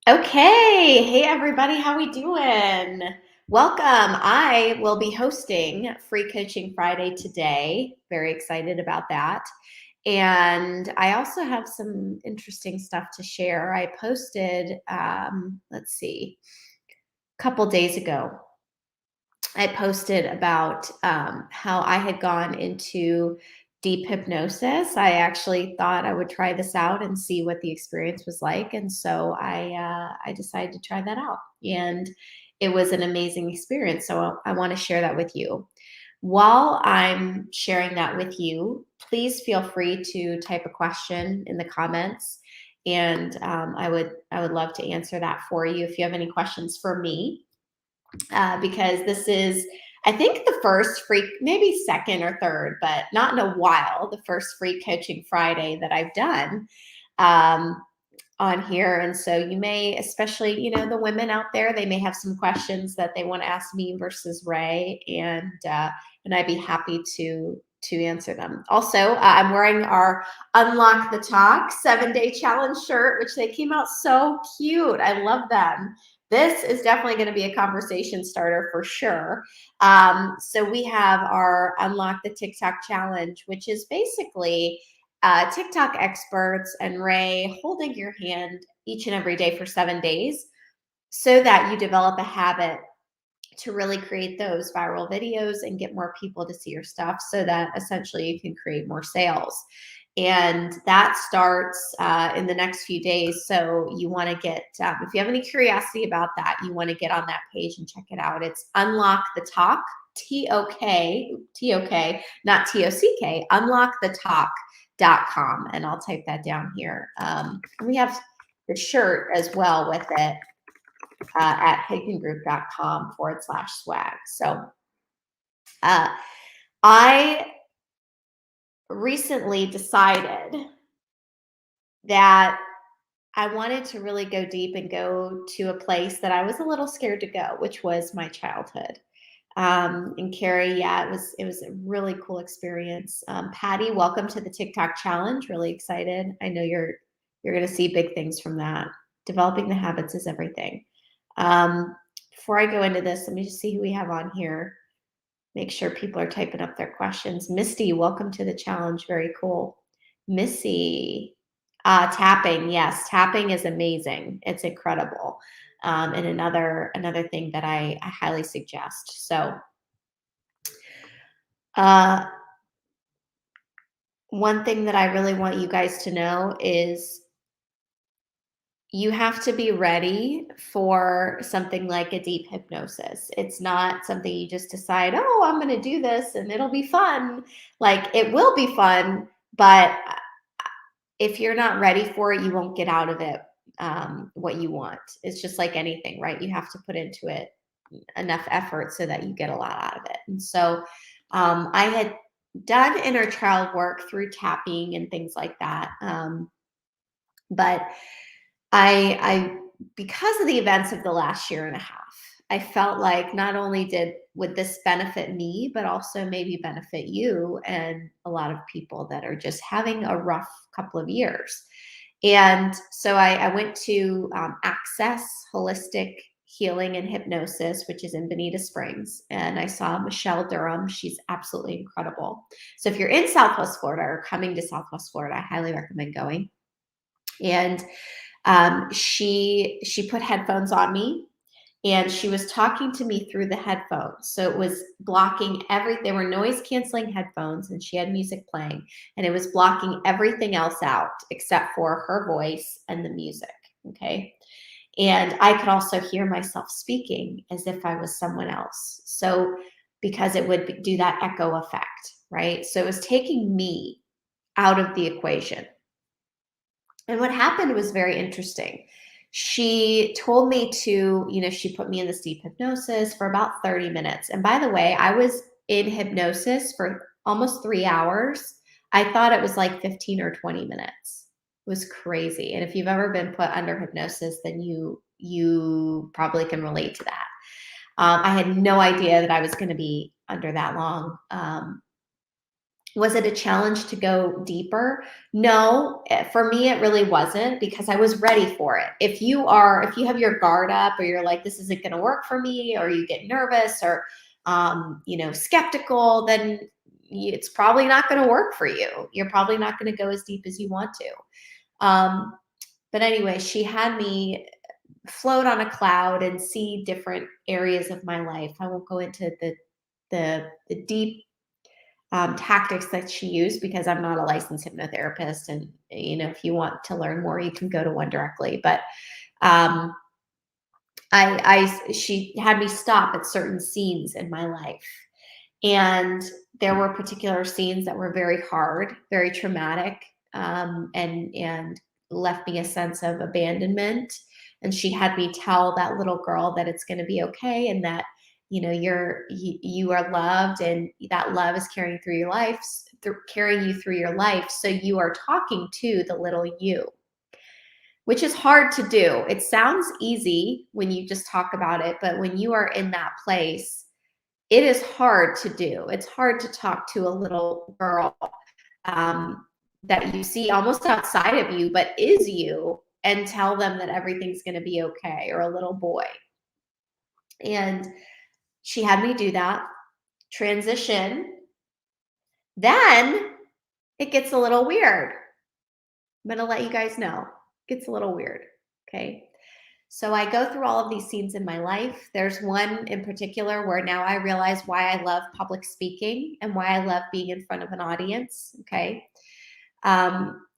Okay, hey everybody, how we doing? Welcome. I will be hosting Free Coaching Friday today. Very excited about that. And I also have some interesting stuff to share. I posted, let's see, a couple days ago, I posted about how I had gone into deep hypnosis. I actually thought I would try this out and see what the experience was like, and so I decided to try that out, and it was an amazing experience. So I want to share that with you. While I'm sharing that with you, please feel free to type a question in the comments, and I would love to answer that for you if you have any questions for me, because this is, I think, the first free, maybe second or third, but not in a while, the first free coaching Friday that I've done um, on here. And so you may, especially, the women out there, they may have some questions that they want to ask me versus Ray, and I'd be happy to answer them. Also, I'm wearing our Unlock the Talk 7-day challenge shirt, which they came out so cute. I love them. This is definitely going to be a conversation starter for sure. So we have our Unlock the TikTok challenge, which is basically TikTok experts and Ray holding your hand each and every day for 7 days so that you develop a habit to really create those viral videos and get more people to see your stuff so that essentially you can create more sales. And that starts in the next few days. So you want to get, if you have any curiosity about that, you want to get on that page and check it out. It's Unlock the Talk, T-O-K, not T-O-C-K, unlockthetalk.com. And I'll type that down here. We have the shirt as well with it at higdongroup.com/swag. So I recently decided that I wanted to really go deep and go to a place that I was a little scared to go, which was my childhood. And Carrie, yeah, it was a really cool experience. Patty, welcome to the TikTok challenge. Really excited. I know you're going to see big things from that. Developing the habits is everything. Before I go into this, let me just see who we have on here. Make sure people are typing up their questions. Misty, welcome to the challenge. Very cool. Missy, tapping. Yes, tapping is amazing. It's incredible. And another thing that I highly suggest. So, uh, one thing that I really want you guys to know is you have to be ready for something like a deep hypnosis. It's not something you just decide, oh, I'm going to do this and it'll be fun. Like, it will be fun, but if you're not ready for it, you won't get out of it what you want. It's just like anything, right? You have to put into it enough effort so that you get a lot out of it. And so I had done inner child work through tapping and things like that. But I because of the events of the last year and a half, I felt like not only would this benefit me, but also maybe benefit you and a lot of people that are just having a rough couple of years. And so I went to Access Holistic Healing and Hypnosis, which is in Bonita Springs, and I saw Michelle Durham. She's absolutely incredible. So if you're in Southwest Florida or coming to Southwest Florida, I highly recommend going. And she put headphones on me, and she was talking to me through the headphones. So it was blocking they were noise canceling headphones, and she had music playing, and it was blocking everything else out except for her voice and the music. Okay. And I could also hear myself speaking as if I was someone else. So because it would do that echo effect, right? So it was taking me out of the equation. And what happened was very interesting. She told me she put me in this deep hypnosis for about 30 minutes. And by the way, I was in hypnosis for almost 3 hours. I thought it was like 15 or 20 minutes. It was crazy. And if you've ever been put under hypnosis, then you probably can relate to that. I had no idea that I was going to be under that long. Was it a challenge to go deeper? No, for me, it really wasn't, because I was ready for it. If you have your guard up, or you're like, this isn't going to work for me, or you get nervous, or, skeptical, then it's probably not going to work for you. You're probably not going to go as deep as you want to. But anyway, she had me float on a cloud and see different areas of my life. I won't go into the deep tactics that she used, because I'm not a licensed hypnotherapist. And, if you want to learn more, you can go to one directly. But um, she had me stop at certain scenes in my life. And there were particular scenes that were very hard, very traumatic, and left me a sense of abandonment. And she had me tell that little girl that it's going to be okay, and that you are loved, and that love is carrying you through your life. So you are talking to the little you, which is hard to do. It sounds easy when you just talk about it, but when you are in that place, it is hard to do. It's hard to talk to a little girl that you see almost outside of you, but is you, and tell them that everything's going to be okay, or a little boy. And she had me do that, transition. Then it gets a little weird. I'm going to let you guys know. It gets a little weird. Okay. So I go through all of these scenes in my life. There's one in particular where now I realize why I love public speaking and why I love being in front of an audience. Okay.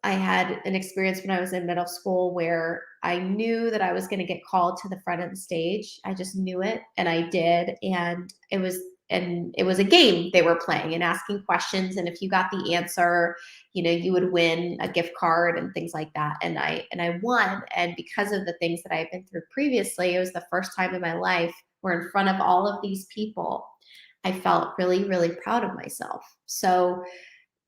I had an experience when I was in middle school where I knew that I was going to get called to the front of the stage. I just knew it, and I did. And it was a game they were playing and asking questions. And if you got the answer, you would win a gift card and things like that. And I won. And because of the things that I've been through previously, it was the first time in my life where, in front of all of these people, I felt really, really proud of myself. So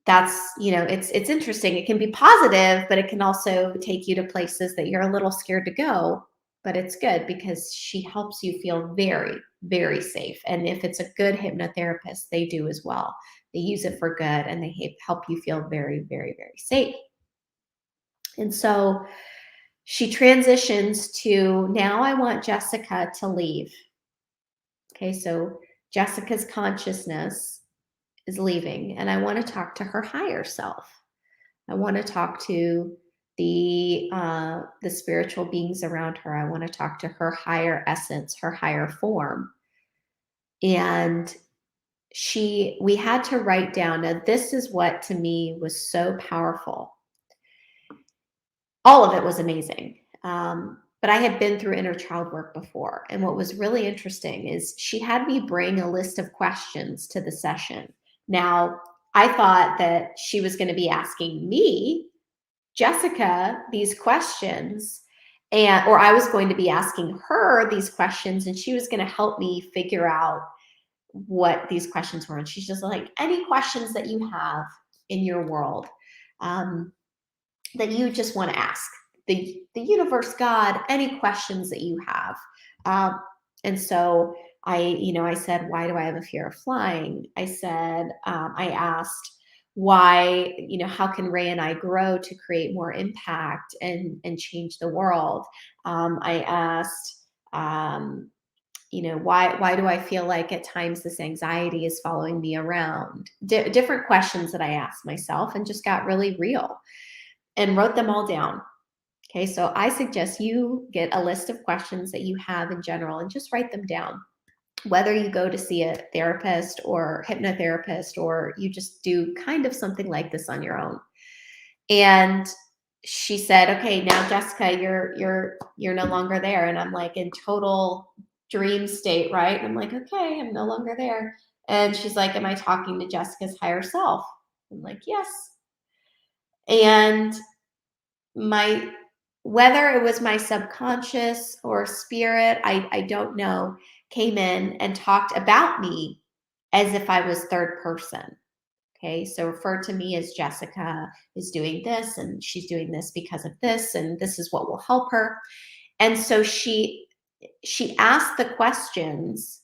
that's, it's interesting. It can be positive, but it can also take you to places that you're a little scared to go. But it's good, because she helps you feel very, very safe. And if it's a good hypnotherapist, they do as well. They use it for good, and they help you feel very, very, very safe. And so she transitions to, now I want Jessica to leave. Okay, so Jessica's consciousness is leaving, and I want to talk to her higher self. I want to talk to the spiritual beings around her. I want to talk to her higher essence, her higher form. And we had to write down. Now, this is what to me was so powerful. All of it was amazing. But I had been through inner child work before. And what was really interesting is she had me bring a list of questions to the session. Now, I thought that she was going to be asking me, Jessica, these questions, or I was going to be asking her these questions, and she was going to help me figure out what these questions were. And she's just like, any questions that you have in your world that you just want to ask the universe, God, any questions that you have. And so I said, why do I have a fear of flying? I said, I asked, why, how can Ray and I grow to create more impact and change the world? I asked, why do I feel like at times this anxiety is following me around? Different questions that I asked myself, and just got really real and wrote them all down. Okay, so I suggest you get a list of questions that you have in general and just write them down. Whether you go to see a therapist or hypnotherapist, or you just do kind of something like this on your own. And she said, okay, now Jessica, you're no longer there. And I'm like in total dream state, right? And I'm like, okay, I'm no longer there. And she's like, am I talking to Jessica's higher self? I'm like, yes. And whether it was my subconscious or spirit, I don't know, came in and talked about me as if I was third person. Okay, so refer to me as Jessica is doing this, and she's doing this because of this, and this is what will help her. And so she asked the questions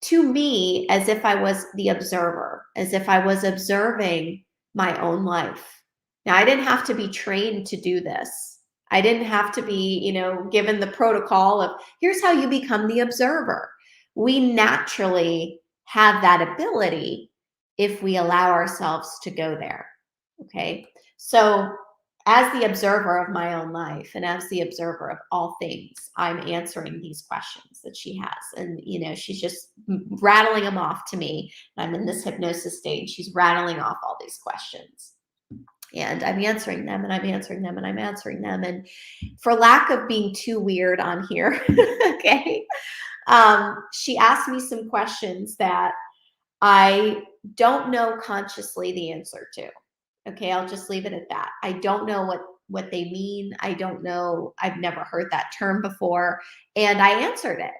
to me as if I was the observer, as if I was observing my own life. Now, I didn't have to be trained to do this. I didn't have to be, given the protocol of here's how you become the observer. We naturally have that ability if we allow ourselves to go there. Okay. So, as the observer of my own life and as the observer of all things, I'm answering these questions that she has. And, she's just rattling them off to me. I'm in this hypnosis stage. She's rattling off all these questions. And I'm answering them and I'm answering them and I'm answering them. And for lack of being too weird on here, okay, she asked me some questions that I don't know consciously the answer to. Okay, I'll just leave it at that. I don't know what they mean. I don't know. I've never heard that term before. And I answered it.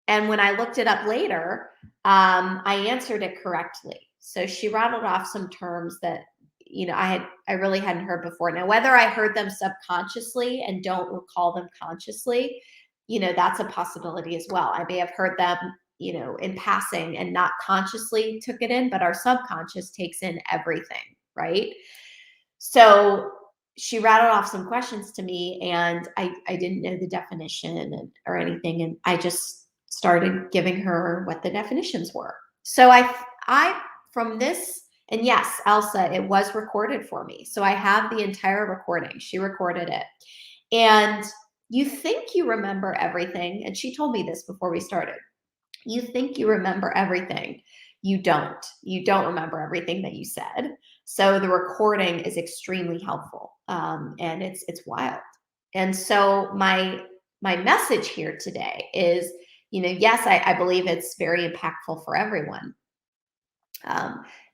And when I looked it up later, I answered it correctly. So she rattled off some terms that I really hadn't heard before. Now, whether I heard them subconsciously and don't recall them consciously, that's a possibility as well. I may have heard them, in passing and not consciously took it in, but our subconscious takes in everything, right? So she rattled off some questions to me and I didn't know the definition or anything. And I just started giving her what the definitions were. So I from this, and yes, Elsa, it was recorded for me. So I have the entire recording. She recorded it. And you think you remember everything. And she told me this before we started. You think you remember everything. You don't. You don't remember everything that you said. So the recording is extremely helpful. And it's wild. And so my message here today is, yes, I believe it's very impactful for everyone.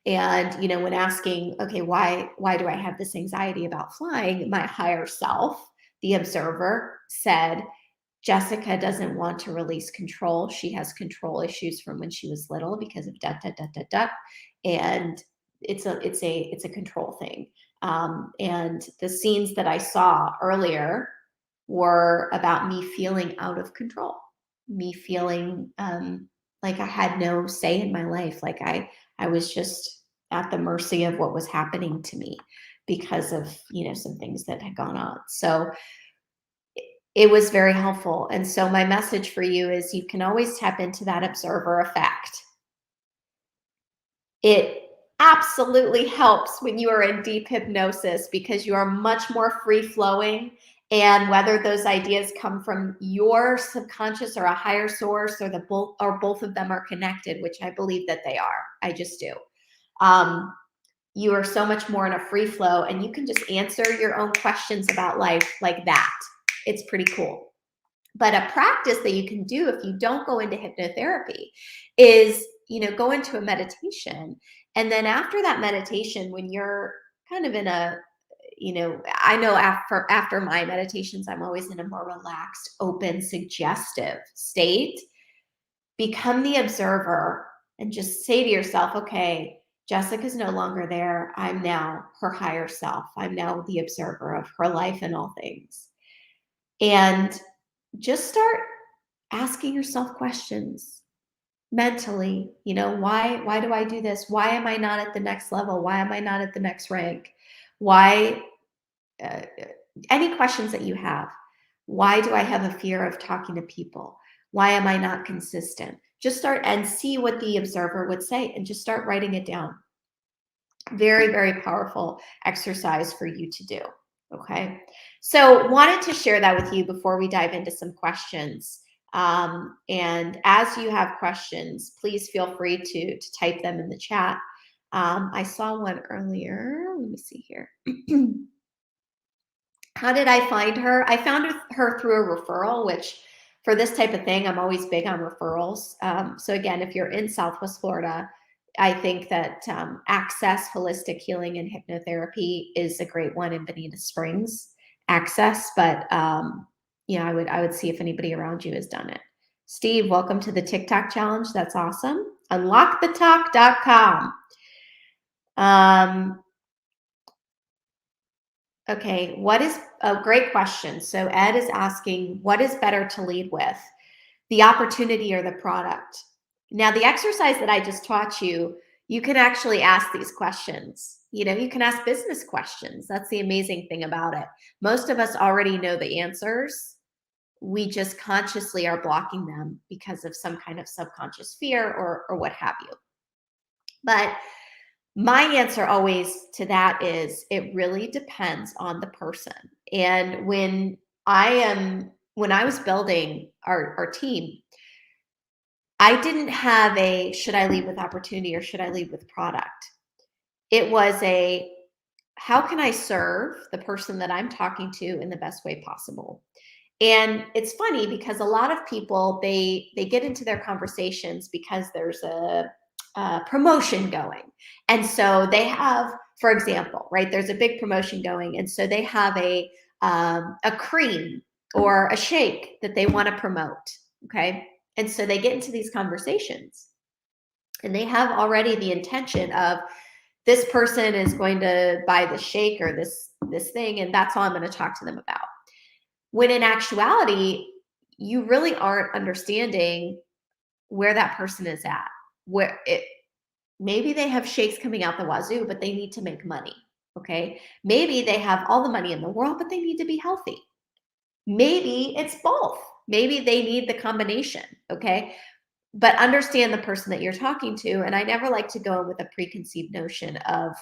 And when asking, okay, why do I have this anxiety about flying? My higher self, the observer, said, Jessica doesn't want to release control. She has control issues from when she was little because of da da da da da, and it's a control thing. And the scenes that I saw earlier were about me feeling out of control, me feeling like I had no say in my life, like I was just at the mercy of what was happening to me because of some things that had gone on. So it was very helpful. And so my message for you is you can always tap into that observer effect. It absolutely helps when you are in deep hypnosis because you are much more free flowing. And whether those ideas come from your subconscious or a higher source or both of them are connected, which I believe that they are. I just do. You are so much more in a free flow and you can just answer your own questions about life like that. It's pretty cool. But a practice that you can do if you don't go into hypnotherapy is, go into a meditation. And then after that meditation, when you're kind of in a, I know after my meditations, I'm always in a more relaxed, open, suggestive state. Become the observer and just say to yourself, okay, Jessica's no longer there. I'm now her higher self. I'm now the observer of her life and all things. And just start asking yourself questions mentally. Why do I do this? Why am I not at the next level? Why am I not at the next rank? Why, any questions that you have. Why do I have a fear of talking to people? Why am I not consistent? Just start and see what the observer would say and just start writing it down. Very, very powerful exercise for you to do. Okay. So wanted to share that with you before we dive into some questions. And as you have questions, please feel free to type them in the chat. I saw one earlier. Let me see here. How did I find her? I found her through a referral, which for this type of thing, I'm always big on referrals. So again, if you're in Southwest Florida, I think that Access Holistic Healing and Hypnotherapy is a great one in Bonita Springs. Access, but I would see if anybody around you has done it. Steve, welcome to the TikTok challenge. That's awesome. Unlockthetalk.com. Okay, what is a great question? So Ed is asking, what is better to lead with, the opportunity or the product? Now, the exercise that I just taught you, You can actually ask these questions. You can ask business questions. That's the amazing thing about it. Most of us already know the answers. We just consciously are blocking them because of some kind of subconscious fear or what have you. But my answer always to that is it really depends on the person. And when I was building our team, I didn't have a should I lead with opportunity or should I lead with product? It was a how can I serve the person that I'm talking to in the best way possible? And it's funny because a lot of people they get into their conversations because there's a promotion going, and so they have, for example, right? There's a big promotion going, and so they have a cream or a shake that they want to promote. Okay, and so they get into these conversations, and they have already the intention of this person is going to buy the shake or this thing, and that's all I'm going to talk to them about. When in actuality, you really aren't understanding where that person is at. Where it maybe they have shakes coming out the wazoo, but they need to make money. Okay. Maybe they have all the money in the world, but they need to be healthy. Maybe it's both. Maybe they need the combination. Okay. But understand the person that you're talking to. And I never like to go with a preconceived notion of,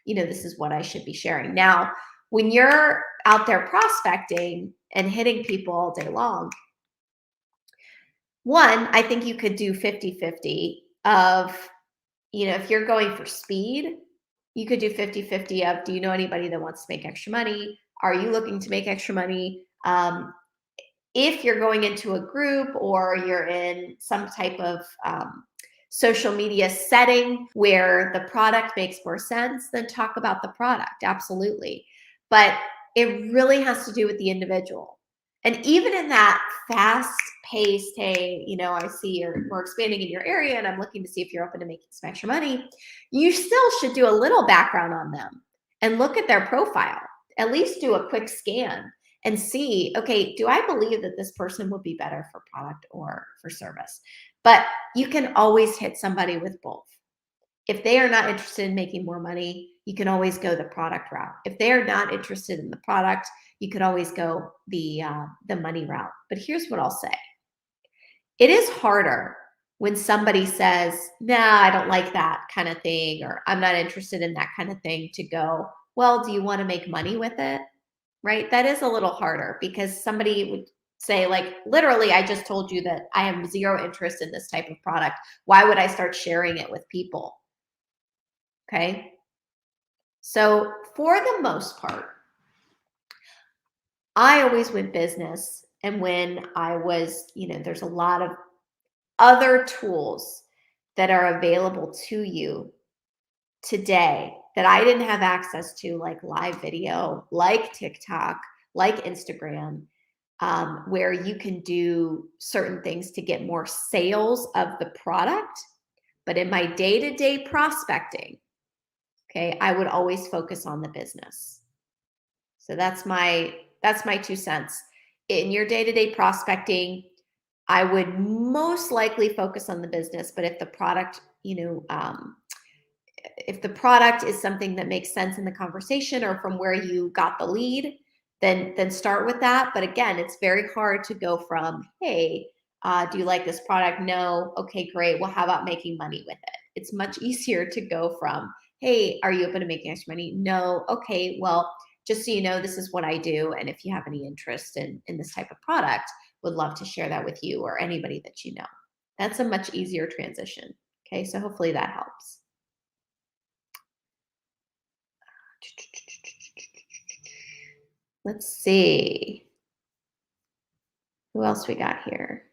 this is what I should be sharing. Now, when you're out there prospecting and hitting people all day long, one, I think you could do 50-50 of, if you're going for speed, you could do 50-50 of, do you know anybody that wants to make extra money? Are you looking to make extra money? If you're going into a group or you're in some type of social media setting where the product makes more sense, then talk about the product. Absolutely. But it really has to do with the individual. And even in that fast paced, hey, I see we're expanding in your area and I'm looking to see if you're open to making some extra money, you still should do a little background on them and look at their profile. At least do a quick scan and see, okay, do I believe that this person would be better for product or for service? But you can always hit somebody with both. If they are not interested in making more money, you can always go the product route. If they are not interested in the product, you could always go the money route. But here's what I'll say. It is harder when somebody says, nah, I don't like that kind of thing, or I'm not interested in that kind of thing, to go, well, do you want to make money with it? Right? That is a little harder because somebody would say, like, literally, I just told you that I have zero interest in this type of product. Why would I start sharing it with people? Okay. So for the most part, I always went business. And when I was, there's a lot of other tools that are available to you today that I didn't have access to, like live video, like TikTok, like Instagram, where you can do certain things to get more sales of the product. But in my day-to-day prospecting, okay, I would always focus on the business. So that's my 2 cents. In your day-to-day prospecting, I would most likely focus on the business, but if the product, if the product is something that makes sense in the conversation or from where you got the lead, then start with that. But again, it's very hard to go from, hey, do you like this product? No. Okay, great. Well, how about making money with it? It's much easier to go from, hey, are you open to making extra money? No. Okay, well, just so you know, this is what I do. And if you have any interest in this type of product, would love to share that with you or anybody that you know. That's a much easier transition. Okay, so hopefully that helps. Let's see. Who else we got here?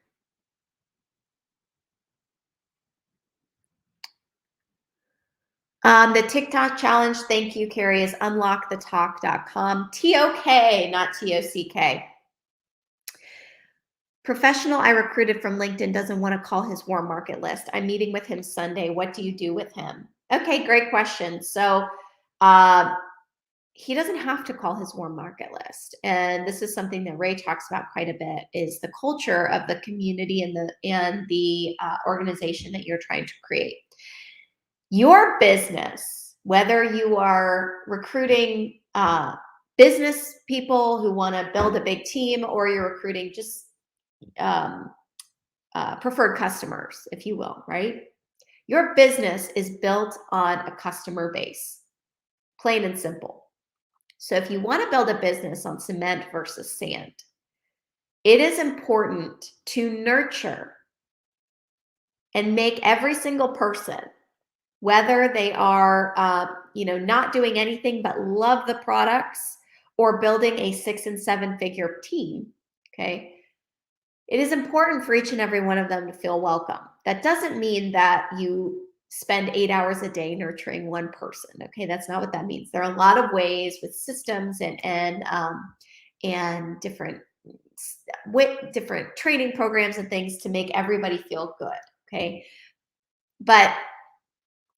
The TikTok challenge, thank you, Carrie, is unlockthetalk.com. TOK, not TOCK. Professional I recruited from LinkedIn doesn't want to call his warm market list. I'm meeting with him Sunday. What do you do with him? Okay, great question. So he doesn't have to call his warm market list. And this is something that Ray talks about quite a bit, is the culture of the community and the organization that you're trying to create. Your business, whether you are recruiting business people who want to build a big team, or you're recruiting just um, preferred customers, if you will, right? Your business is built on a customer base, plain and simple. So if you want to build a business on cement versus sand, it is important to nurture and make every single person, whether they are not doing anything but love the products, or building a 6 and 7 figure team, okay? It is important for each and every one of them to feel welcome. That doesn't mean that you spend 8 hours a day nurturing one person, okay? That's not what that means. There are a lot of ways with systems and different training programs and things to make everybody feel good, okay? But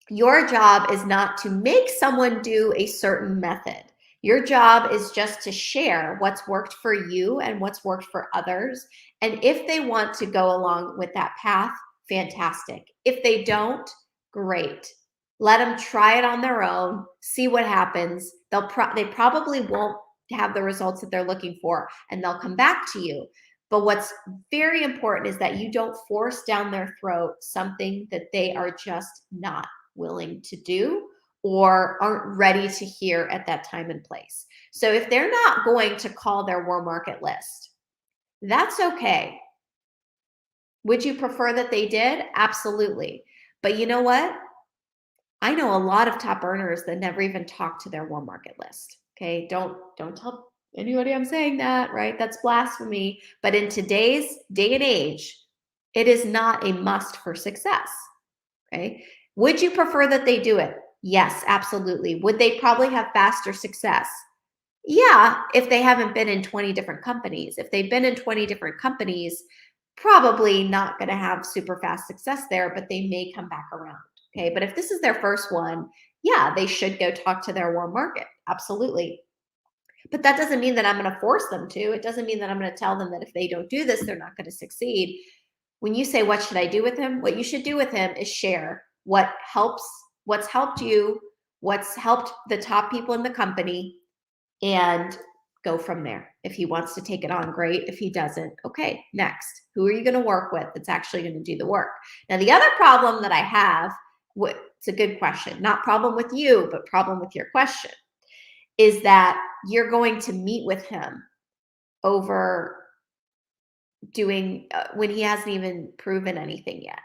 your job is not to make someone do a certain method. Your job is just to share what's worked for you and what's worked for others. And if they want to go along with that path, fantastic. If they don't, great. Let them try it on their own, see what happens. They probably won't have the results that they're looking for, and they'll come back to you. But what's very important is that you don't force down their throat something that they are just not willing to do or aren't ready to hear at that time and place. So if they're not going to call their warm market list, that's okay. Would you prefer that they did? Absolutely. But you know what? I know a lot of top earners that never even talk to their warm market list. Okay, don't tell anybody I'm saying that, right? That's blasphemy. But in today's day and age, it is not a must for success. Okay. Would you prefer that they do it? Yes, absolutely. Would they probably have faster success? Yeah, if they haven't been in 20 different companies. If they've been in 20 different companies, probably not going to have super fast success there, but they may come back around. Okay. But if this is their first one, yeah, they should go talk to their warm market. Absolutely. But that doesn't mean that I'm going to force them to. It doesn't mean that I'm going to tell them that if they don't do this, they're not going to succeed. When you say, what should I do with him? What you should do with him is share what's helped you, what's helped the top people in the company, and go from there. If he wants to take it on, great. If he doesn't, okay, next. Who are you going to work with that's actually going to do the work? Now, the other problem that I have, it's a good question, not problem with you, but problem with your question, is that you're going to meet with him over doing when he hasn't even proven anything yet.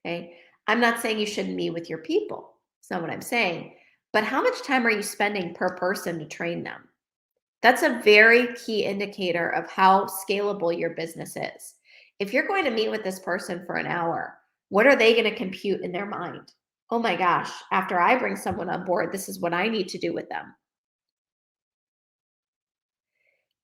Okay. I'm not saying you shouldn't meet with your people. That's not what I'm saying. But how much time are you spending per person to train them? That's a very key indicator of how scalable your business is. If you're going to meet with this person for an hour, what are they going to compute in their mind? Oh my gosh, after I bring someone on board, this is what I need to do with them.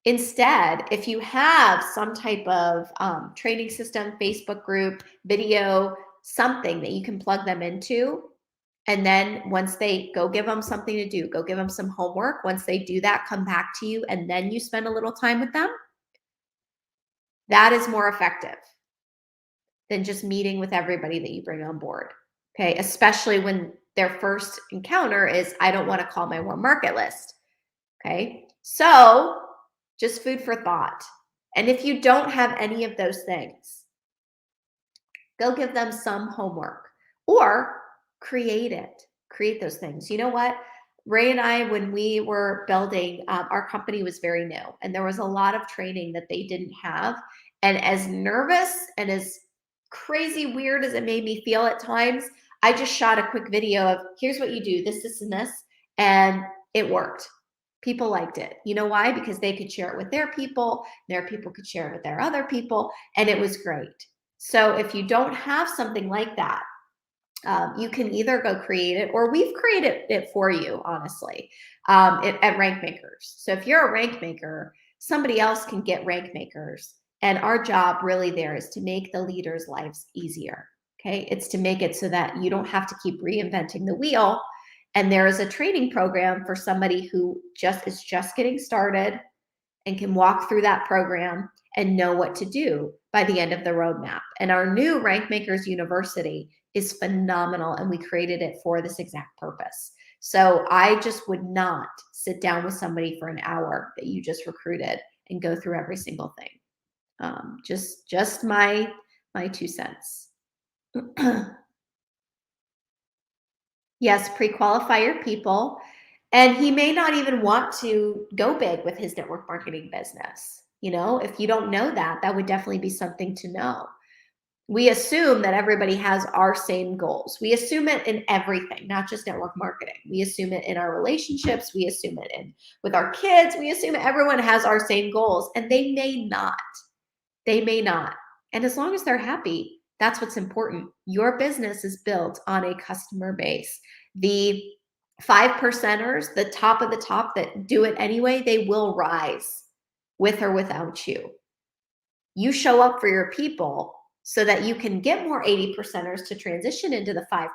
Instead, if you have some type of training system, Facebook group, video, something that you can plug them into, and then once they go give them something to do, go give them some homework. Once they do that, come back to you, and then you spend a little time with them. That is more effective than just meeting with everybody that you bring on board. Okay, especially when their first encounter is, I don't want to call my warm market list. Okay, so just food for thought. And if you don't have any of those things, go give them some homework or create it. Create those things. You know what? Ray and I, when we were building, our company was very new, and there was a lot of training that they didn't have. And as nervous and as crazy weird as it made me feel at times, I just shot a quick video of, here's what you do, this, and this, and it worked. People liked it. You know why? Because they could share it with their people could share it with their other people, and it was great. So if you don't have something like that, you can either go create it, or we've created it for you, honestly, at Rank Makers. So if you're a rank maker, somebody else can get rank makers. And our job really there is to make the leaders' lives easier. Okay. It's to make it so that you don't have to keep reinventing the wheel. And there is a training program for somebody who is just getting started and can walk through that program. and know what to do by the end of the roadmap. And our new Rank Makers University is phenomenal, and we created it for this exact purpose. So I just would not sit down with somebody for an hour that you just recruited and go through every single thing. Just my 2 cents. Yes, pre-qualify your people. And he may not even want to go big with his network marketing business. If you don't know that, that would definitely be something to know. We assume that everybody has our same goals. We assume it in everything, not just network marketing. We assume it in our relationships. We assume it with our kids. We assume everyone has our same goals, and they may not. They may not. And as long as they're happy, that's what's important. Your business is built on a customer base. The 5%ers, the top of the top that do it anyway, they will rise with or without you. You show up for your people so that you can get more 80%ers to transition into the 5%.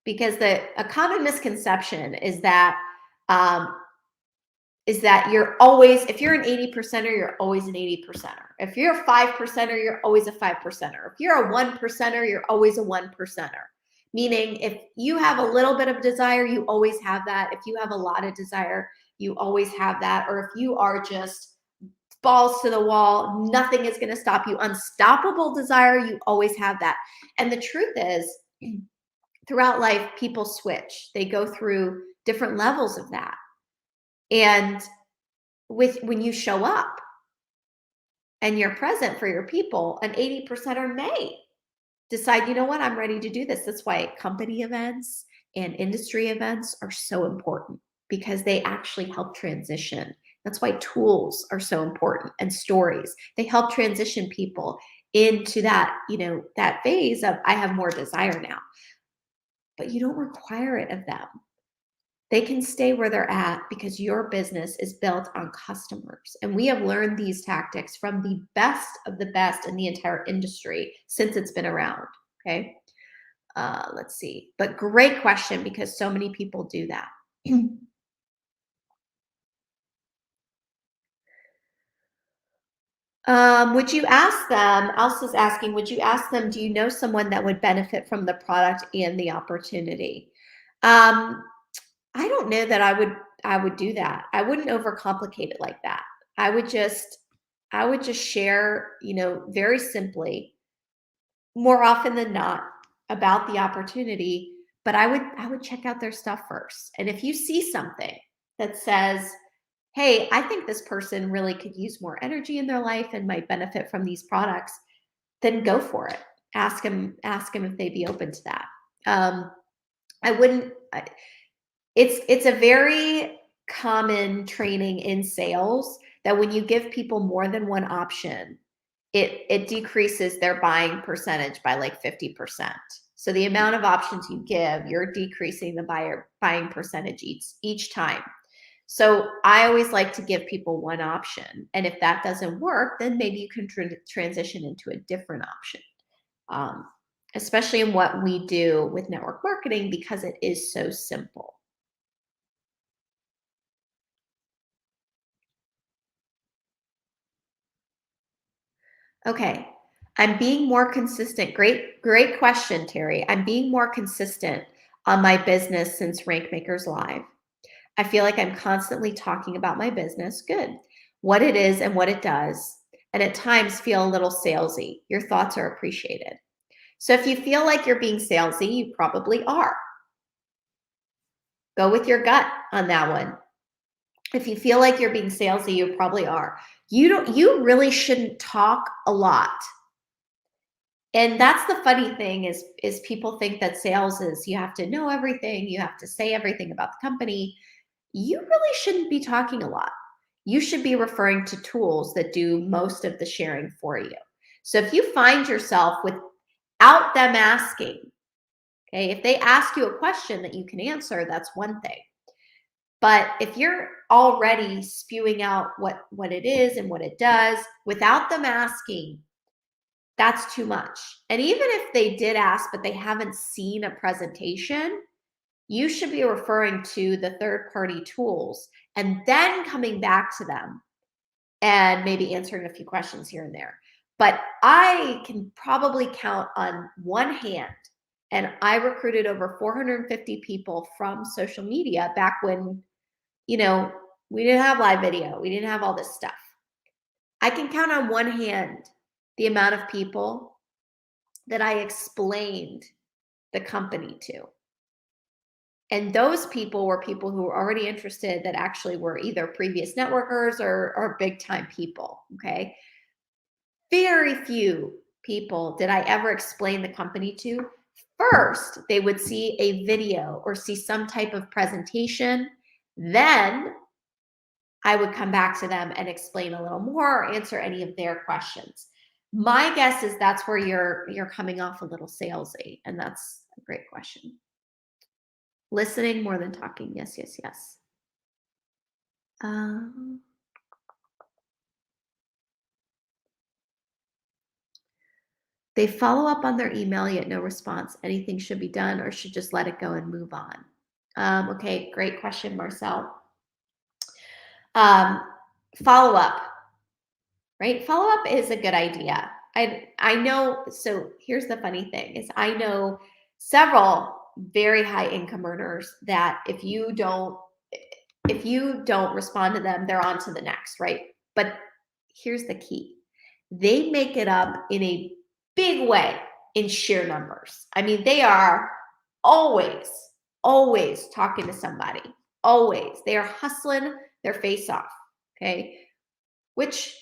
Because a common misconception is that you're always, if you're an 80%er, you're always an 80%er. If you're a 5%er, you're always a 5%er. If you're a 1%er, you're always a 1%er. Meaning if you have a little bit of desire, you always have that. If you have a lot of desire, you always have that. Or if you are just balls to the wall, nothing is going to stop you. Unstoppable desire, you always have that. And the truth is, throughout life, people switch. They go through different levels of that. And when you show up and you're present for your people, an 80%er may decide, you know what, I'm ready to do this. That's why company events and industry events are so important, because they actually help transition. That's why tools are so important, and stories. They help transition people into that, that phase of, I have more desire now. But you don't require it of them. They can stay where they're at because your business is built on customers. And we have learned these tactics from the best of the best in the entire industry since it's been around. Okay. Let's see. But great question, because so many people do that. Would you ask them, Elsa's asking, would you ask them, do you know someone that would benefit from the product and the opportunity? I don't know that I would do that. I wouldn't overcomplicate it like that. I would just share, very simply, more often than not, about the opportunity, but I would check out their stuff first. And if you see something that says, hey, I think this person really could use more energy in their life and might benefit from these products, then go for it. Ask them if they'd be open to that. I wouldn't. It's a very common training in sales that when you give people more than one option, it decreases their buying percentage by like 50%. So the amount of options you give, you're decreasing the buying percentage each time. So I always like to give people one option. And if that doesn't work, then maybe you can transition into a different option, especially in what we do with network marketing, because it is so simple. Okay. I'm being more consistent. Great question, Terry. I'm being more consistent on my business since Rank Makers Live. I feel like I'm constantly talking about my business. Good. What it is and what it does. And at times feel a little salesy. Your thoughts are appreciated. So if you feel like you're being salesy, you probably are. Go with your gut on that one. If you feel like you're being salesy, you probably are. You really shouldn't talk a lot. And that's the funny thing is people think that sales is you have to know everything, you have to say everything about the company. You really shouldn't be talking a lot. You should be referring to tools that do most of the sharing for you. So if you find yourself without them asking, okay, if they ask you a question that you can answer, that's one thing. But if you're already spewing out what it is and what it does without them asking, that's too much. And even if they did ask, but they haven't seen a presentation, you should be referring to the third-party tools and then coming back to them and maybe answering a few questions here and there. But I can probably count on one hand, and I recruited over 450 people from social media back when, we didn't have live video. We didn't have all this stuff. I can count on one hand the amount of people that I explained the company to. And those people were people who were already interested that actually were either previous networkers or big time people, okay? Very few people did I ever explain the company to. First, they would see a video or see some type of presentation. Then I would come back to them and explain a little more or answer any of their questions. My guess is that's where you're coming off a little salesy, and that's a great question. Listening more than talking. Yes, yes, yes. They follow up on their email, yet no response. Anything should be done or should just let it go and move on? Okay, great question, Marcel. Follow up, right? Follow up is a good idea. I know, so here's the funny thing is I know several very high income earners that if you don't respond to them, they're on to the next, right? But here's the key. They make it up in a big way in sheer numbers. I mean, they are always talking to somebody. Always. They are hustling their face off, okay? Which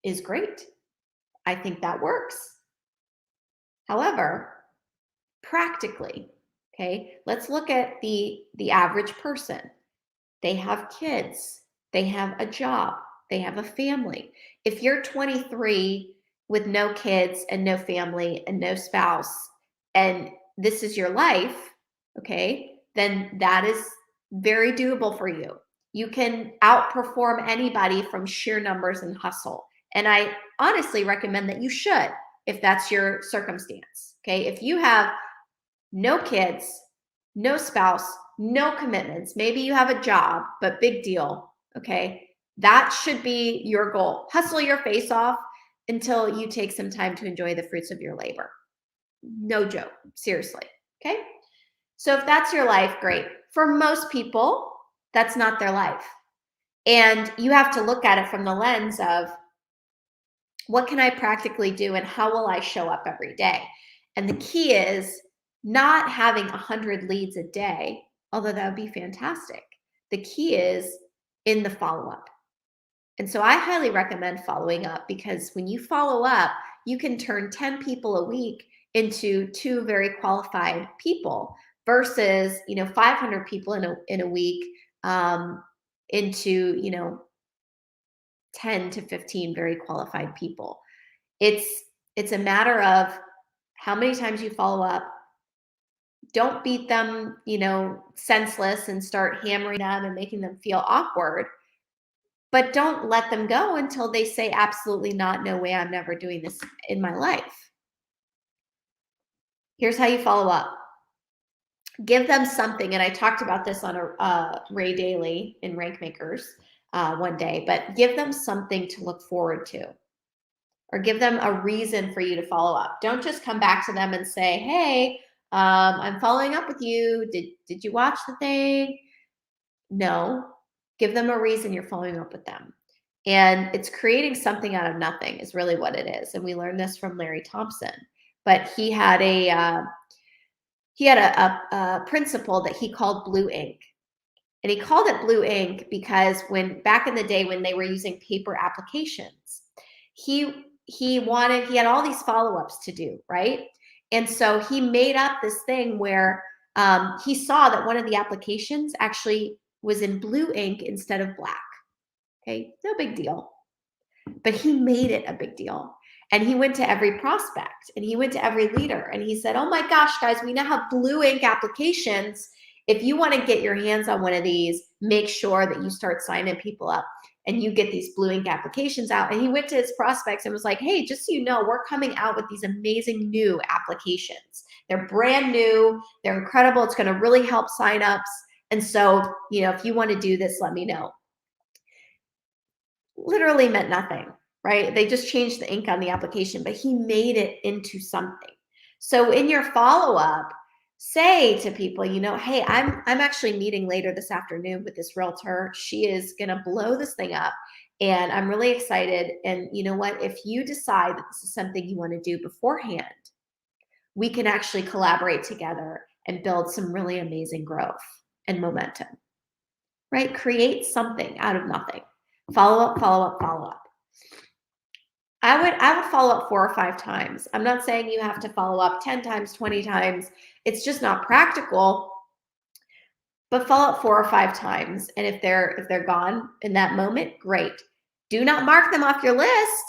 is great. I think that works. However, practically, okay, let's look at the average person. They have kids. They have a job. They have a family. If you're 23 with no kids and no family and no spouse, and this is your life, okay, then that is very doable for you. You can outperform anybody from sheer numbers and hustle. And I honestly recommend that you should, if that's your circumstance, okay? If you have no kids, no spouse, no commitments, maybe you have a job, but big deal, okay? That should be your goal. Hustle your face off until you take some time to enjoy the fruits of your labor. No joke, seriously, okay? So if that's your life, great. For most people, that's not their life. And you have to look at it from the lens of what can I practically do and how will I show up every day? And the key is not having 100 leads a day, although that would be fantastic. The key is in the follow-up. And so I highly recommend following up because when you follow up, you can turn 10 people a week into 2 very qualified people versus, 500 people in a week into, 10 to 15 very qualified people. It's a matter of how many times you follow up. Don't beat them, senseless and start hammering them and making them feel awkward. But don't let them go until they say absolutely not, no way, I'm never doing this in my life. Here's how you follow up. Give them something, and I talked about this on a Ray Daily in Rank Makers one day, but give them something to look forward to. Or give them a reason for you to follow up. Don't just come back to them and say, hey, I'm following up with you. Did you watch the thing? No. Give them a reason you're following up with them. And it's creating something out of nothing is really what it is. And we learned this from Larry Thompson. But he had a principle that he called blue ink. And he called it blue ink because back in the day when they were using paper applications, he had all these follow-ups to do, right? And so he made up this thing where he saw that one of the applications actually was in blue ink instead of black. Okay, no big deal. But he made it a big deal. And he went to every prospect and he went to every leader and he said, oh my gosh, guys, we now have blue ink applications. If you want to get your hands on one of these, make sure that you start signing people up and you get these blue ink applications out. And he went to his prospects and was like, hey, just so you know, we're coming out with these amazing new applications. They're brand new. They're incredible. It's going to really help signups. And so, if you want to do this, let me know. literally meant nothing, right? They just changed the ink on the application, but he made it into something. So in your follow-up, say to people, hey, I'm actually meeting later this afternoon with this realtor. She is going to blow this thing up. And I'm really excited. And you know what? If you decide that this is something you want to do beforehand, we can actually collaborate together and build some really amazing growth and momentum, right? Create something out of nothing. Follow up, follow up, follow up. I would follow up 4 or 5 times. I'm not saying you have to follow up 10 times, 20 times. It's just not practical. But follow up 4 or 5 times. And if they're gone in that moment, great. Do not mark them off your list.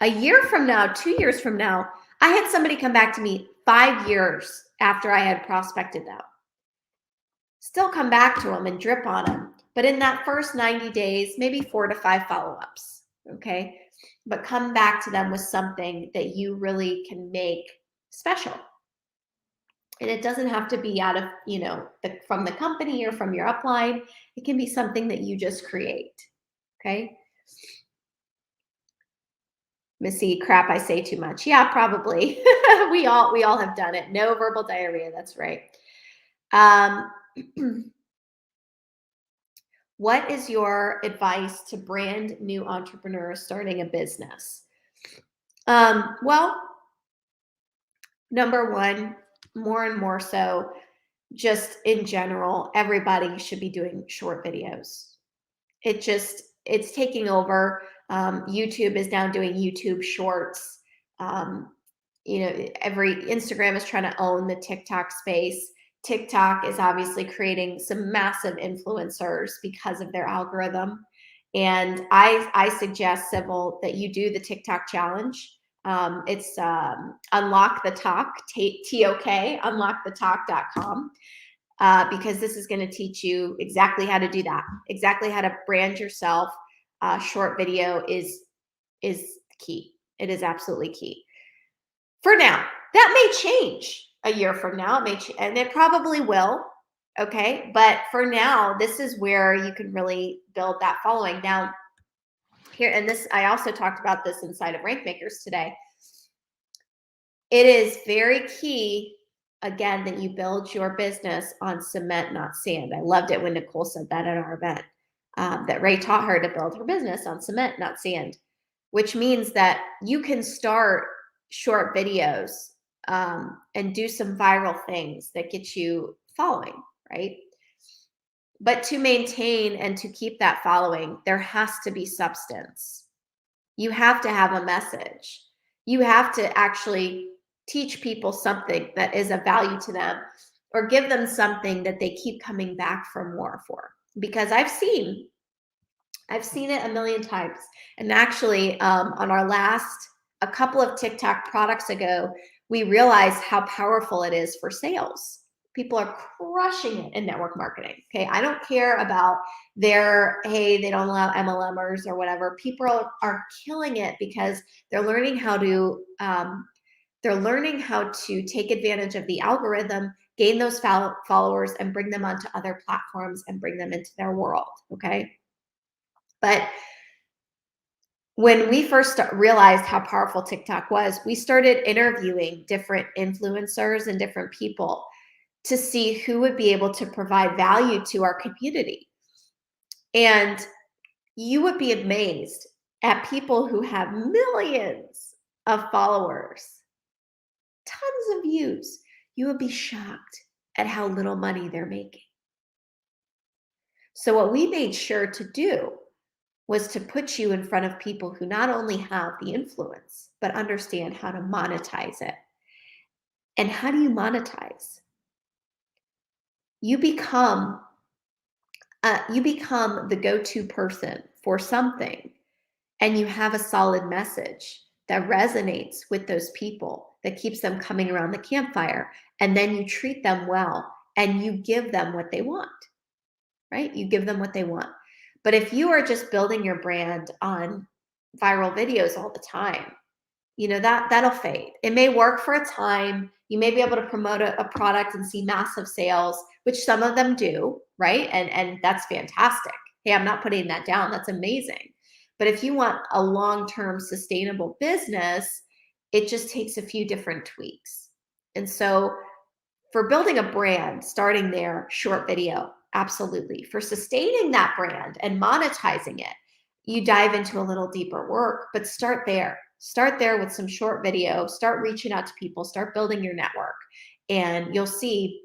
A year from now, 2 years from now, I had somebody come back to me 5 years after I had prospected them. Still come back to them and drip on them. But in that first 90 days, maybe 4 to 5 follow-ups, okay? But come back to them with something that you really can make special. And it doesn't have to be out of, from the company or from your upline. It can be something that you just create, okay? Missy, crap, I say too much. Yeah, probably. we all have done it. No verbal diarrhea, that's right. What is your advice to brand new entrepreneurs starting a business? Well, number one, more and more so, just in general, everybody should be doing short videos. It's taking over. YouTube is now doing YouTube shorts. Every Instagram is trying to own the TikTok space. TikTok is obviously creating some massive influencers because of their algorithm. And I suggest, Sybil, that you do the TikTok challenge. It's Unlock the Talk, TOK, unlockthetalk.com. Because this is going to teach you exactly how to do that, exactly how to brand yourself. Short video is key. It is absolutely key. For now, that may change a year from now. And it probably will. Okay. But for now, this is where you can really build that following. Now, here, and this, I also talked about this inside of Rank Makers today. It is very key, again, that you build your business on cement, not sand. I loved it when Nicole said that at our event, that Ray taught her to build her business on cement, not sand, which means that you can start short videos and do some viral things that get you following, right? But to maintain and to keep that following, there has to be substance. You have to have a message. You have to actually teach people something that is of value to them, or give them something that they keep coming back for more for. Because I've seen it a million times. And actually, on our a couple of TikTok products ago, we realized how powerful it is for sales. People are crushing it in network marketing. Okay. I don't care about hey, they don't allow MLMers or whatever. People are killing it because they're learning how to, take advantage of the algorithm, gain those followers, and bring them onto other platforms and bring them into their world. Okay. But when we first realized how powerful TikTok was, we started interviewing different influencers and different people to see who would be able to provide value to our community. And you would be amazed at people who have millions of followers, tons of views. You would be shocked at how little money they're making. So what we made sure to do was to put you in front of people who not only have the influence, but understand how to monetize it. And how do you monetize? You become the go-to person for something, and you have a solid message that resonates with those people, that keeps them coming around the campfire. And then you treat them well and you give them what they want, right? You give them what they want. But if you are just building your brand on viral videos all the time, that'll fade. It may work for a time. You may be able to promote a product and see massive sales, which some of them do, right? And that's fantastic. Hey, I'm not putting that down. That's amazing. But if you want a long-term sustainable business, it just takes a few different tweaks. And so for building a brand, starting there, short video, absolutely. For sustaining that brand and monetizing it, you dive into a little deeper work, but start there. Start there with some short video, start reaching out to people, start building your network, and you'll see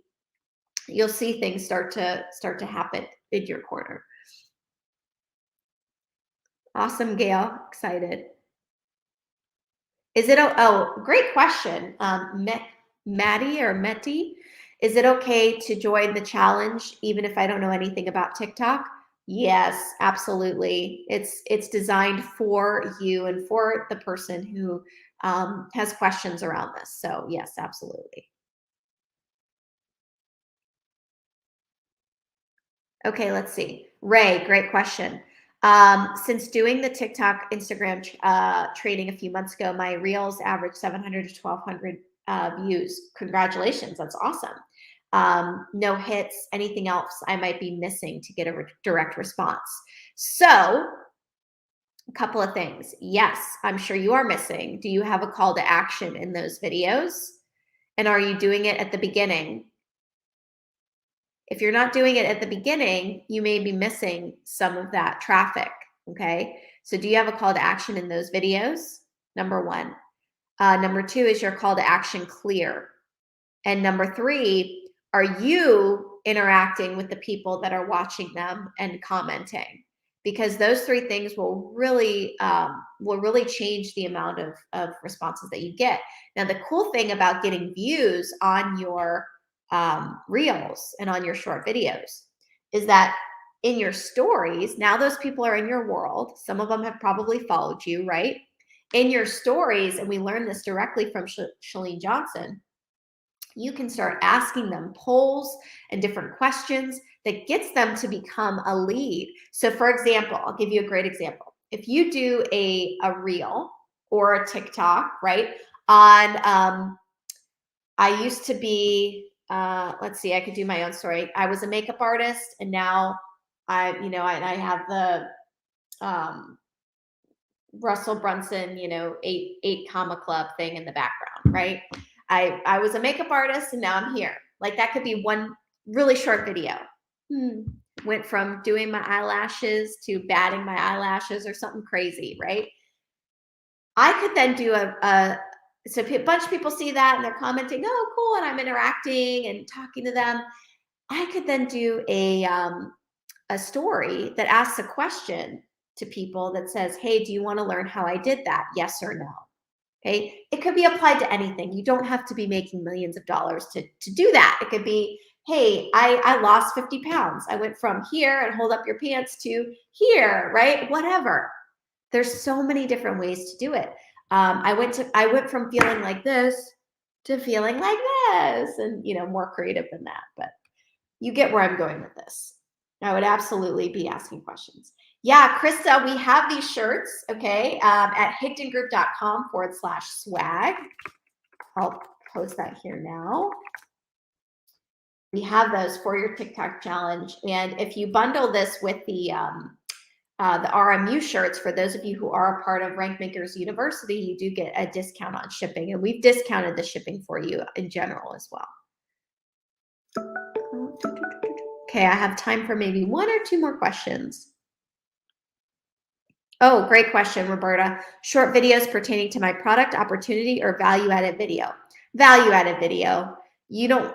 things start to happen in your corner. Awesome, Gail. Excited. Is it, great question. Maddie or Meti, is it okay to join the challenge even if I don't know anything about TikTok? Yes, absolutely. It's designed for you and for the person who has questions around this. So yes, absolutely. Okay, let's see. Ray, great question. Since doing the TikTok, Instagram training a few months ago, my reels averaged 700 to 1200 views. Congratulations, that's awesome. No hits, anything else I might be missing to get a direct response? So, a couple of things. Yes, I'm sure you are missing. Do you have a call to action in those videos? And are you doing it at the beginning? If you're not doing it at the beginning, you may be missing some of that traffic. Okay. So do you have a call to action in those videos? Number one. Number two, is your call to action clear? And number three, are you interacting with the people that are watching them and commenting? Because those three things will really change the amount of responses that you get. Now, the cool thing about getting views on your reels and on your short videos is that in your stories, now those people are in your world. Some of them have probably followed you, right? In your stories, and we learned this directly from Chalene Johnson, you can start asking them polls and different questions that gets them to become a lead. So for example, I'll give you a great example. If you do a reel or a TikTok, right, on, I used to be, let's see, I could do my own story. I was a makeup artist, and now I have the Russell Brunson, 8 comma club thing in the background, right? I was a makeup artist, and now I'm here. Like, that could be one really short video. Went from doing my eyelashes to batting my eyelashes or something crazy, right? I could then do so a bunch of people see that and they're commenting, oh, cool, and I'm interacting and talking to them. I could then do a story that asks a question to people that says, hey, do you want to learn how I did that? Yes or no? Okay. It could be applied to anything. You don't have to be making millions of dollars to do that. It could be, hey, I lost 50 pounds. I went from here and hold up your pants to here, right? Whatever. There's so many different ways to do it. I went from feeling like this to feeling like this, and more creative than that. But you get where I'm going with this. I would absolutely be asking questions. Yeah, Krista, we have these shirts, okay, at higdongroup.com/swag. I'll post that here now. We have those for your TikTok challenge. And if you bundle this with the RMU shirts, for those of you who are a part of Rankmakers University, you do get a discount on shipping. And we've discounted the shipping for you in general as well. Okay, I have time for maybe 1 or 2 more questions. Oh, great question, Roberta. Short videos pertaining to my product, opportunity, or value-added video? Value-added video. You don't,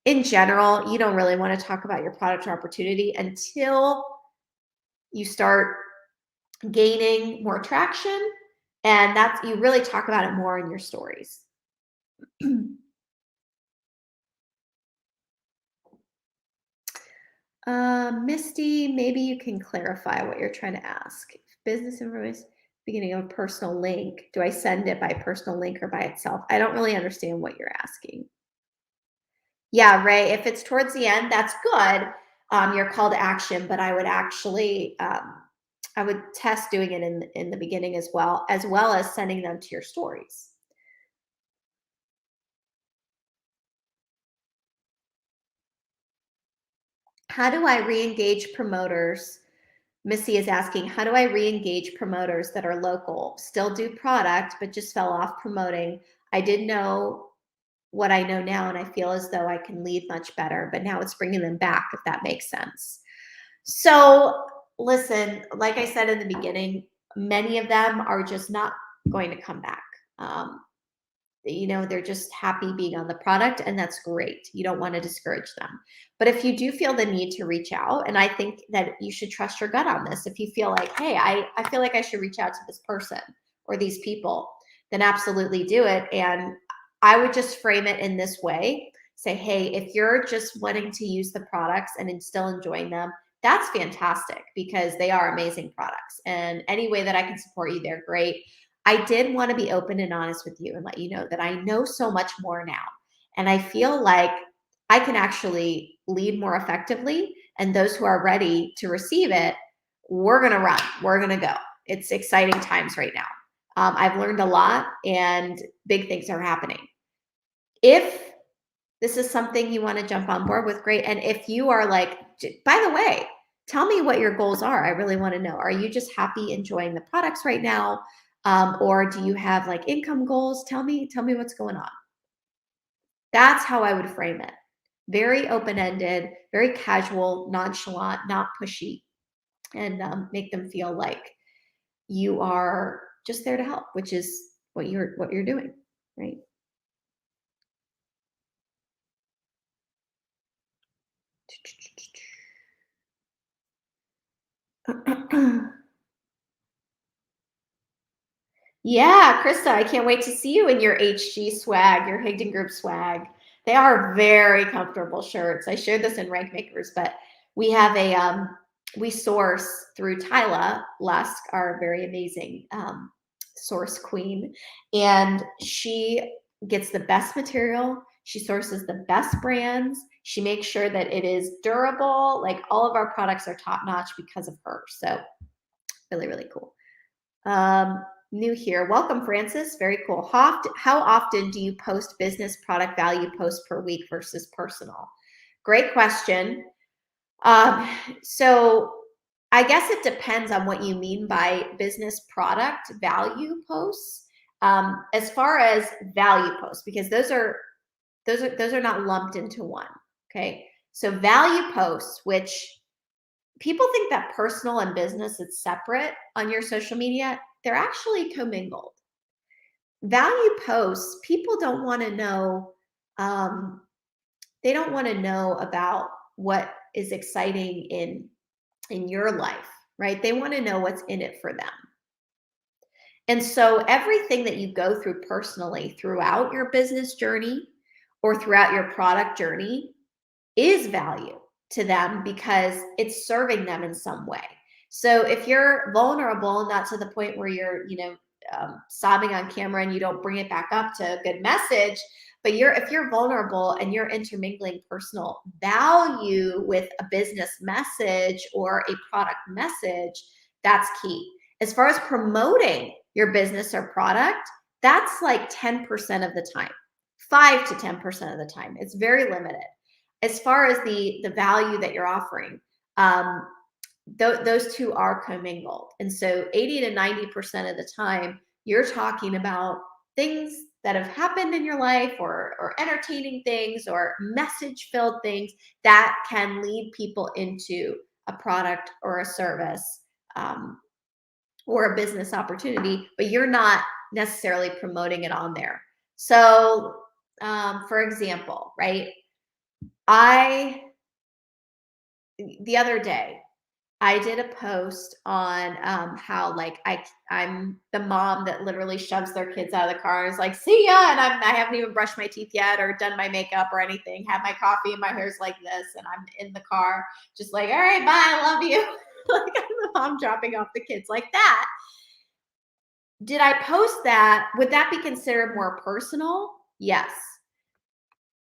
in general, you don't really want to talk about your product or opportunity until you start gaining more traction, and you really talk about it more in your stories. Misty, maybe you can clarify what you're trying to ask. Business information, beginning of a personal link. Do I send it by personal link or by itself? I don't really understand what you're asking. Yeah, Ray, if it's towards the end, that's good. Your call to action, but I would actually, I would test doing it in the beginning as well as sending them to your stories. How do I re-engage promoters? Missy is asking, how do I re-engage promoters that are local, still do product, but just fell off promoting? I didn't know what I know now, and I feel as though I can lead much better, but now it's bringing them back, if that makes sense. So listen, like I said in the beginning, many of them are just not going to come back. They're just happy being on the product, and that's great. You don't want to discourage them. But if you do feel the need to reach out, and I think that you should trust your gut on this, if you feel like, hey, I feel like I should reach out to this person or these people, then absolutely do it. And I would just frame it in this way. Say, hey, if you're just wanting to use the products and still enjoying them, that's fantastic, because they are amazing products. And any way that I can support you, they're great. I did want to be open and honest with you and let you know that I know so much more now. And I feel like I can actually lead more effectively. And those who are ready to receive it, we're going to run. We're going to go. It's exciting times right now. I've learned a lot, and big things are happening. If this is something you want to jump on board with, great. And if you are like, by the way, tell me what your goals are. I really want to know. Are you just happy enjoying the products right now? Or do you have like income goals? Tell me what's going on. That's how I would frame it. Very open-ended, very casual, nonchalant, not pushy, and make them feel like you are just there to help, which is what you're doing, right? Yeah, Krista, I can't wait to see you in your HG swag, your Higdon Group swag. They are very comfortable shirts. I shared this in Rank Makers, but we have we source through Tyla Lusk, our very amazing source queen, and she gets the best material. She sources the best brands. She makes sure that it is durable. Like, all of our products are top notch because of her. So really, really cool. New here. Welcome, Francis. Very cool. How often do you post business product value posts per week versus personal? Great question. So I guess it depends on what you mean by business product value posts. As far as value posts, because those are not lumped into one. Okay. So value posts, which people think that personal and business is separate on your social media, they're actually commingled. Value posts, people don't want to know, they don't want to know about what is exciting in your life, right? They want to know what's in it for them. And so everything that you go through personally throughout your business journey or throughout your product journey is value to them, because it's serving them in some way. So if you're vulnerable, not to the point where you're, sobbing on camera and you don't bring it back up to a good message, but if you're vulnerable and you're intermingling personal value with a business message or a product message, that's key. As far as promoting your business or product, that's like 10% of the time, 5 to 10% of the time. It's very limited. As far as the value that you're offering, those two are commingled. And so 80 to 90% of the time, you're talking about things that have happened in your life, or entertaining things, or message-filled things that can lead people into a product or a service, or a business opportunity, but you're not necessarily promoting it on there. So, for example, right? The other day, I did a post on how, like, I'm the mom that literally shoves their kids out of the car and is like, see ya, and I haven't even brushed my teeth yet or done my makeup or anything, have my coffee and my hair's like this, and I'm in the car just like, all right, bye, I love you. Like, I'm the mom dropping off the kids like that. Did I post that? Would that be considered more personal? Yes.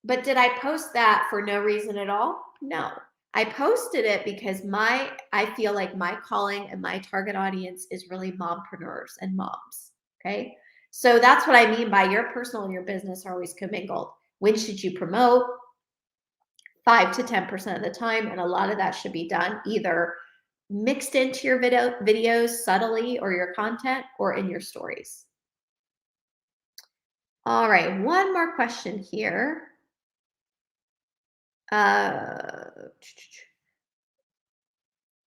But did I post that for no reason at all? No. I posted it because I feel like my calling and my target audience is really mompreneurs and moms. Okay. So that's what I mean by your personal and your business are always commingled. When should you promote? 5 to 10% of the time, and a lot of that should be done either mixed into your videos subtly or your content or in your stories. All right, one more question here.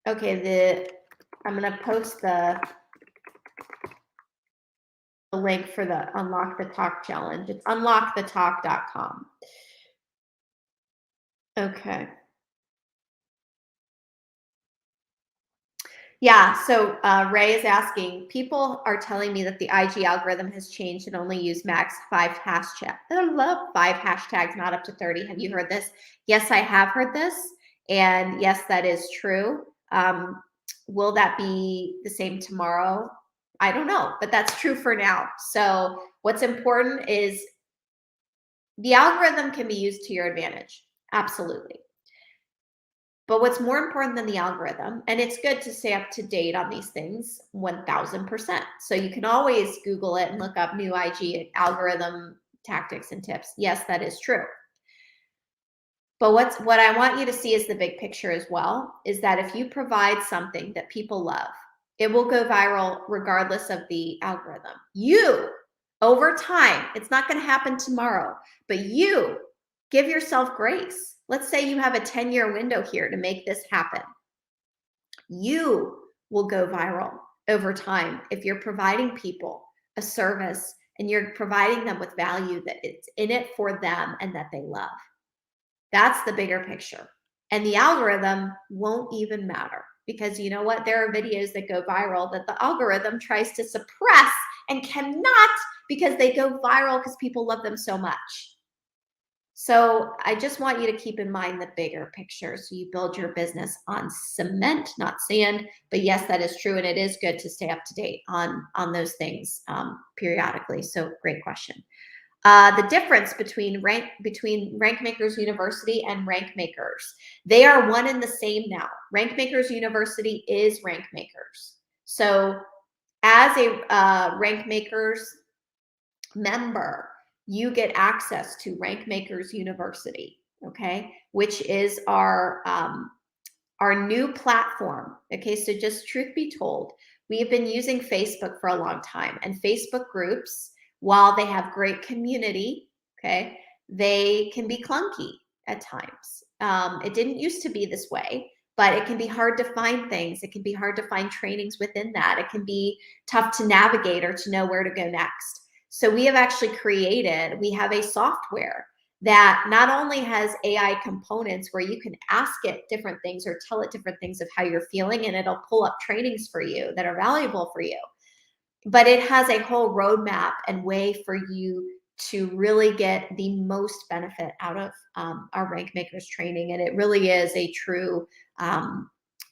Okay, I'm gonna post the link for the Unlock the Talk challenge. It's unlockthetalk.com. Okay. Yeah, so Ray is asking, people are telling me that the IG algorithm has changed and only use max 5 hashtags. I love 5 hashtags, not up to 30. Have you heard this? Yes, I have heard this. And yes, that is true. Will that be the same tomorrow? I don't know, but that's true for now. So what's important is the algorithm can be used to your advantage. Absolutely. But what's more important than the algorithm, and it's good to stay up to date on these things 1000%. So you can always Google it and look up new IG algorithm tactics and tips. Yes, that is true. But what I want you to see is the big picture as well, is that if you provide something that people love, it will go viral regardless of the algorithm. You, over time, it's not going to happen tomorrow, but you give yourself grace. Let's say you have a 10-year window here to make this happen. You will go viral over time if you're providing people a service and you're providing them with value that it's in it for them and that they love. That's the bigger picture. And the algorithm won't even matter because you know what? There are videos that go viral that the algorithm tries to suppress and cannot because they go viral because people love them so much. So I just want you to keep in mind the bigger picture. So you build your business on cement, not sand. But yes, that is true. And it is good to stay up to date on those things periodically. So great question. The difference between Rankmakers University and Rankmakers. They are one and the same now. Rankmakers University is Rankmakers. So as a Rankmakers member, you get access to Rankmakers University, okay, which is our new platform. Okay, so just truth be told, we have been using Facebook for a long time, and Facebook groups, while they have great community, okay, they can be clunky at times. It didn't used to be this way, but it can be hard to find things. It can be hard to find trainings within that. It can be tough to navigate or to know where to go next. So we have actually we have a software that not only has AI components where you can ask it different things or tell it different things of how you're feeling, and it'll pull up trainings for you that are valuable for you, but it has a whole roadmap and way for you to really get the most benefit out of our Rankmakers training. And it really is a true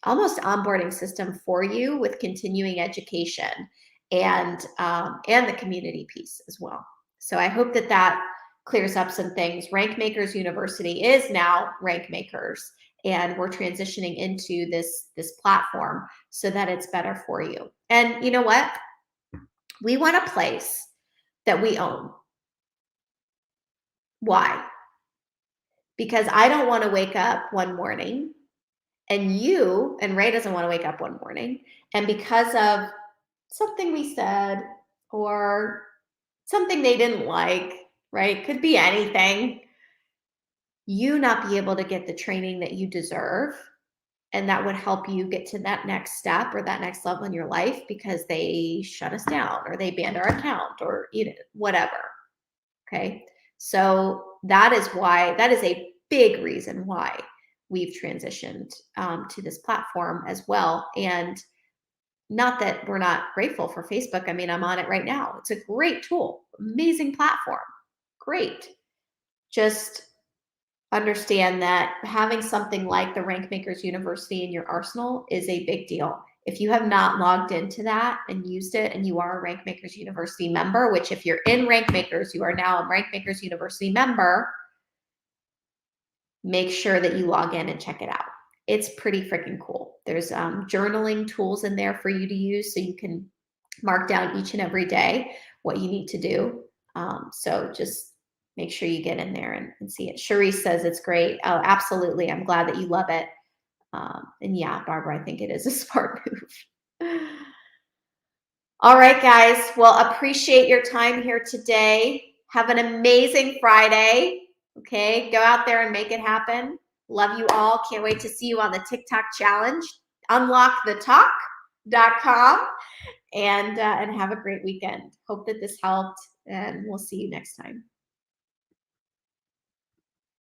almost onboarding system for you with continuing education and the community piece as well. So I hope that clears up some things. Rankmakers University is now Rankmakers, and we're transitioning into this platform so that it's better for you. And you know what? We want a place that we own. Why? Because I don't want to wake up one morning and Ray doesn't want to wake up one morning, and because of something we said or something they didn't like, right? Could be anything. You not be able to get the training that you deserve, and that would help you get to that next step or that next level in your life because they shut us down or they banned our account or whatever. Okay. So that is a big reason why we've transitioned to this platform as well. And not that we're not grateful for Facebook. I mean, I'm on it right now. It's a great tool, amazing platform. Great. Just understand that having something like the Rankmakers University in your arsenal is a big deal. If you have not logged into that and used it and you are a Rankmakers University member, which if you're in Rankmakers, you are now a Rankmakers University member, make sure that you log in and check it out. It's pretty freaking cool. There's journaling tools in there for you to use so you can mark down each and every day what you need to do. So just make sure you get in there and see it. Cherise says it's great. Oh, absolutely. I'm glad that you love it. And yeah, Barbara, I think it is a smart move. All right, guys. Well, appreciate your time here today. Have an amazing Friday. Okay, go out there and make it happen. Love you all. Can't wait to see you on the TikTok challenge. Unlockthetalk.com and have a great weekend. Hope that this helped, and we'll see you next time.